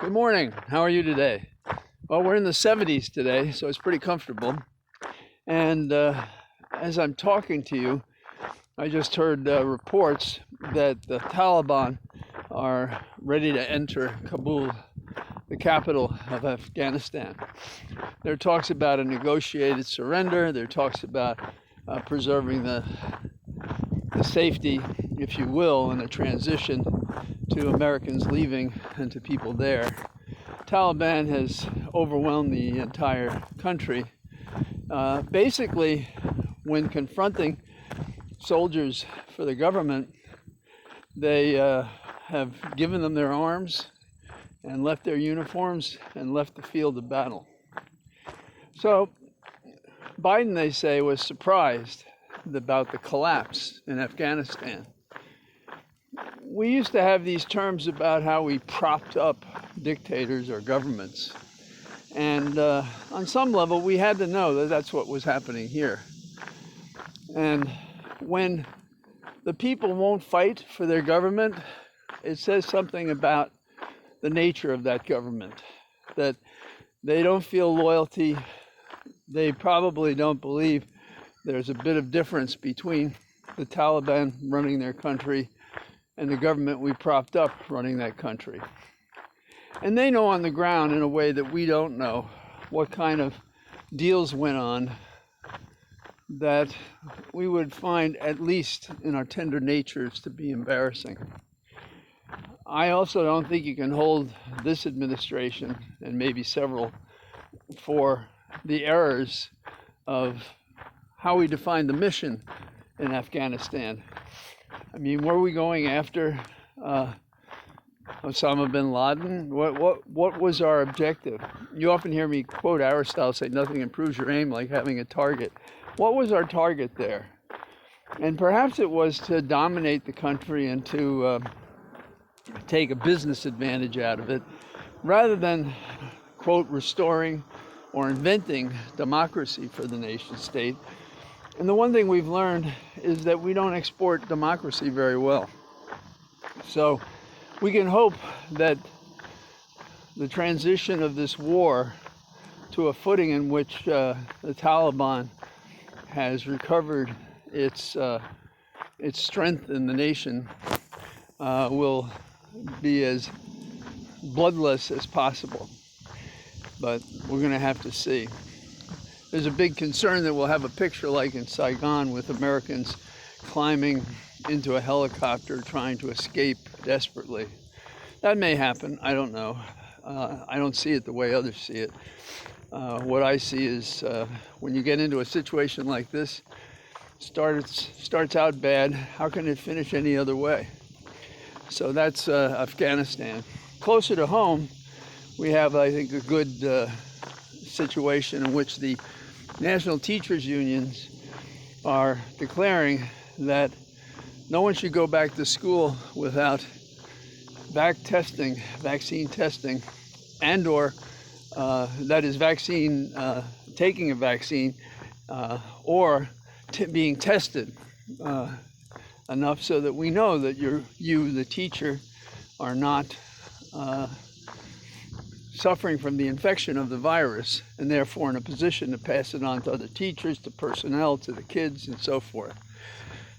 Good morning. How are you today? Well, we're in the 70s today, so it's pretty comfortable. And as I'm talking to you, I just heard reports that the Taliban are ready to enter Kabul, the capital of Afghanistan. There are talks about a negotiated surrender. There are talks about preserving the safety, if you will, and a transition to Americans leaving and to people there. Taliban has overwhelmed the entire country. Basically, when confronting soldiers for the government, they have given them their arms and left their uniforms and left the field of battle. So Biden, they say, was surprised about the collapse in Afghanistan. We used to have these terms about how we propped up dictators or governments. And on some level, we had to know that that's what was happening here. And when the people won't fight for their government, it says something about the nature of that government, that they don't feel loyalty. They probably don't believe there's a bit of difference between the Taliban running their country and the government we propped up running that country. And they know on the ground, in a way that we don't know, what kind of deals went on that we would find, at least in our tender natures, to be embarrassing. I also don't think you can hold this administration, and maybe several, for the errors of how we define the mission in Afghanistan. I mean, were we going after Osama bin Laden? What was our objective? You often hear me quote Aristotle say, "Nothing improves your aim like having a target." What was our target there? And perhaps it was to dominate the country and to take a business advantage out of it, rather than, quote, restoring or inventing democracy for the nation state. And the one thing we've learned is that we don't export democracy very well. So we can hope that the transition of this war to a footing in which the Taliban has recovered its strength in the nation will be as bloodless as possible. But we're going to have to see. There's a big concern that we'll have a picture like in Saigon with Americans climbing into a helicopter trying to escape desperately. That may happen. I don't know. I don't see it the way others see it. What I see is when you get into a situation like this, starts out bad, how can it finish any other way? So that's Afghanistan. Closer to home, we have, I think, a good situation in which the national teachers unions are declaring that no one should go back to school without vaccine testing, and or that is taking a vaccine or being tested enough so that we know that you, the teacher, are not suffering from the infection of the virus, and therefore in a position to pass it on to other teachers, to personnel, to the kids, and so forth.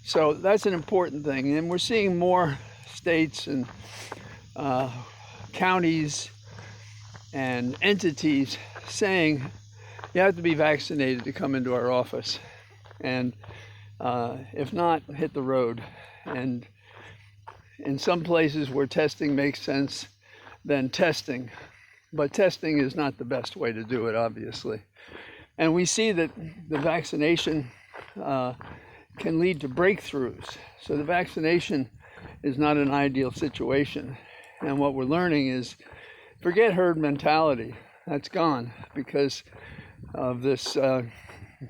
So that's an important thing. And we're seeing more states and counties and entities saying you have to be vaccinated to come into our office. And if not, hit the road. And in some places where testing makes sense, then testing. But testing is not the best way to do it, obviously. And we see that the vaccination can lead to breakthroughs. So the vaccination is not an ideal situation. And what we're learning is, forget herd mentality. That's gone because of this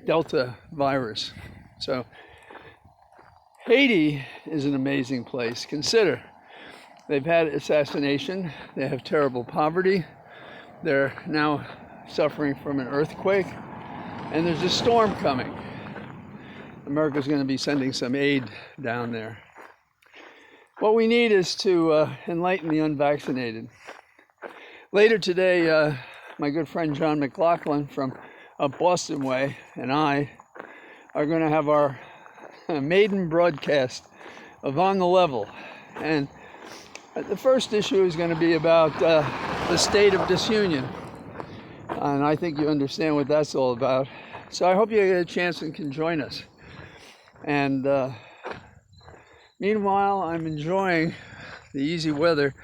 Delta virus. So Haiti is an amazing place. Consider, they've had assassination, they have terrible poverty, they're now suffering from an earthquake, and there's a storm coming. America's going to be sending some aid down there. What we need is to enlighten the unvaccinated. Later today, my good friend John McLaughlin from up Boston Way and I are going to have our maiden broadcast of On the Level. And the first issue is going to be about the state of disunion. And I think you understand what that's all about. So I hope you get a chance and can join us. And meanwhile, I'm enjoying the easy weather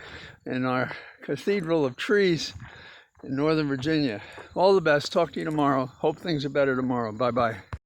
in our cathedral of trees in Northern Virginia. All the best. Talk to you tomorrow. Hope things are better tomorrow. Bye-bye.